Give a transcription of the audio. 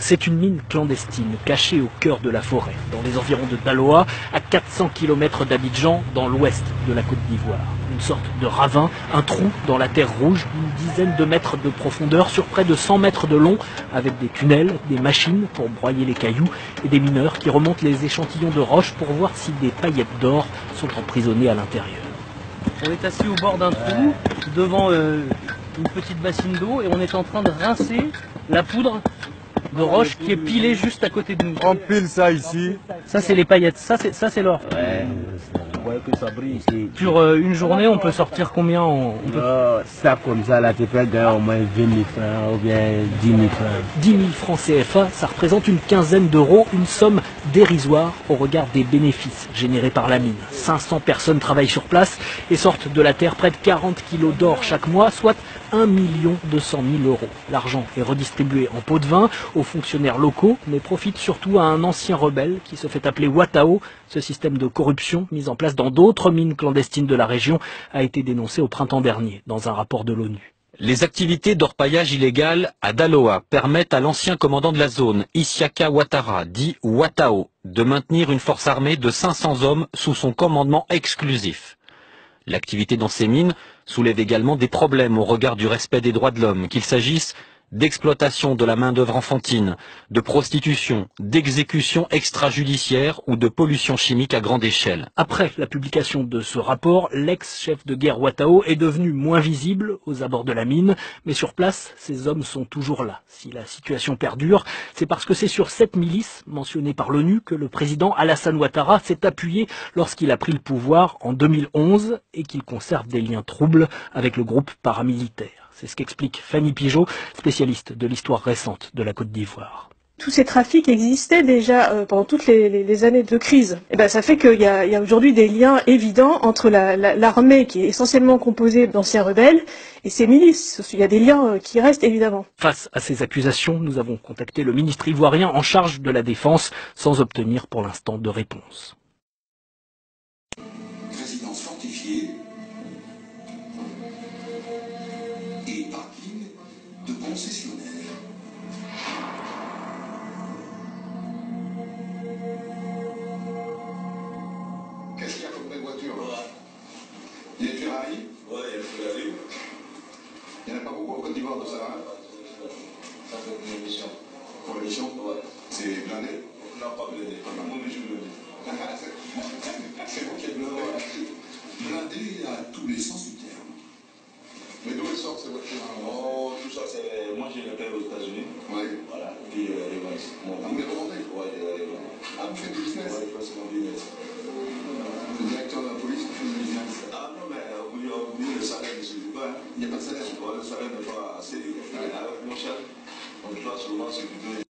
C'est une mine clandestine, cachée au cœur de la forêt, dans les environs de Daloa, à 400 km d'Abidjan, dans l'ouest de la Côte d'Ivoire. Une sorte de ravin, un trou dans la terre rouge, d'une dizaine de mètres de profondeur sur près de 100 mètres de long, avec des tunnels, des machines pour broyer les cailloux et des mineurs qui remontent les échantillons de roches pour voir si des paillettes d'or sont emprisonnées à l'intérieur. On est assis au bord d'un trou, devant une petite bassine d'eau, et on est en train de rincer la poudre de roche qui est pilée juste à côté de nous. On pile ça ici. Ça c'est les paillettes, ça c'est l'or. Ouais. Que ça brille. Sur une journée, on peut sortir combien Ça comme ça, là, tu peux gagner au moins 20 000 francs ou bien 10 000 francs. 10 000 francs CFA, ça représente une quinzaine d'euros, une somme dérisoire au regard des bénéfices générés par la mine. 500 personnes travaillent sur place et sortent de la terre près de 40 kilos d'or chaque mois, soit 1 200 000 euros. L'argent est redistribué en pots de vin aux fonctionnaires locaux, mais profite surtout à un ancien rebelle qui se fait appeler Watao. Ce système de corruption mis en place dans d'autres mines clandestines de la région a été dénoncé au printemps dernier dans un rapport de l'ONU. Les activités d'orpaillage illégal à Daloa permettent à l'ancien commandant de la zone, Isiaka Ouattara, dit Watao, de maintenir une force armée de 500 hommes sous son commandement exclusif. L'activité dans ces mines soulève également des problèmes au regard du respect des droits de l'homme, qu'il s'agisse d'exploitation de la main-d'œuvre enfantine, de prostitution, d'exécution extrajudiciaire ou de pollution chimique à grande échelle. Après la publication de ce rapport, l'ex-chef de guerre Watao est devenu moins visible aux abords de la mine, mais sur place, ces hommes sont toujours là. Si la situation perdure, c'est parce que c'est sur cette milice, mentionnée par l'ONU, que le président Alassane Ouattara s'est appuyé lorsqu'il a pris le pouvoir en 2011 et qu'il conserve des liens troubles avec le groupe paramilitaire. C'est ce qu'explique Fanny Pigeot, spécialiste de l'histoire récente de la Côte d'Ivoire. Tous ces trafics existaient déjà pendant toutes les années de crise. Et ben, ça fait qu'il y a aujourd'hui des liens évidents entre l'armée qui est essentiellement composée d'anciens rebelles et ces milices. Il y a des liens qui restent évidemment. Face à ces accusations, nous avons contacté le ministre ivoirien en charge de la défense sans obtenir pour l'instant de réponse. Résidence fortifiée et parking de concessionnaire. Qu'est-ce qu'il y a comme belle voiture là? Il y a une Ferrari? Ouais, il y a une Ferrari. Il n'y en a pas beaucoup en Côte d'Ivoire de ça, hein? Ça fait une émission. Pour l'émission? Ouais. C'est blindé? Non, pas blindé. Moi, je suis blindé. C'est vous qui êtes blindé. Blindé à tous les sens du terme. Mais d'où elles sortent ces voitures? Oh, tout ça, c'est. Moi, j'ai repéré aux États-Unis. Oui. Voilà. Puis, les vends ici. Ah, vous les revendez? Ouais, les vends. Ah, vous faites du business? Ouais, je fais mon business. Le directeur de la police qui fait du business? Ah, non, mais oubliez le salaire ne suffit pas. Il n'y a pas de salaire? Ouais, le salaire n'est pas assez. Avec mon chef, on doit souvent s'occuper.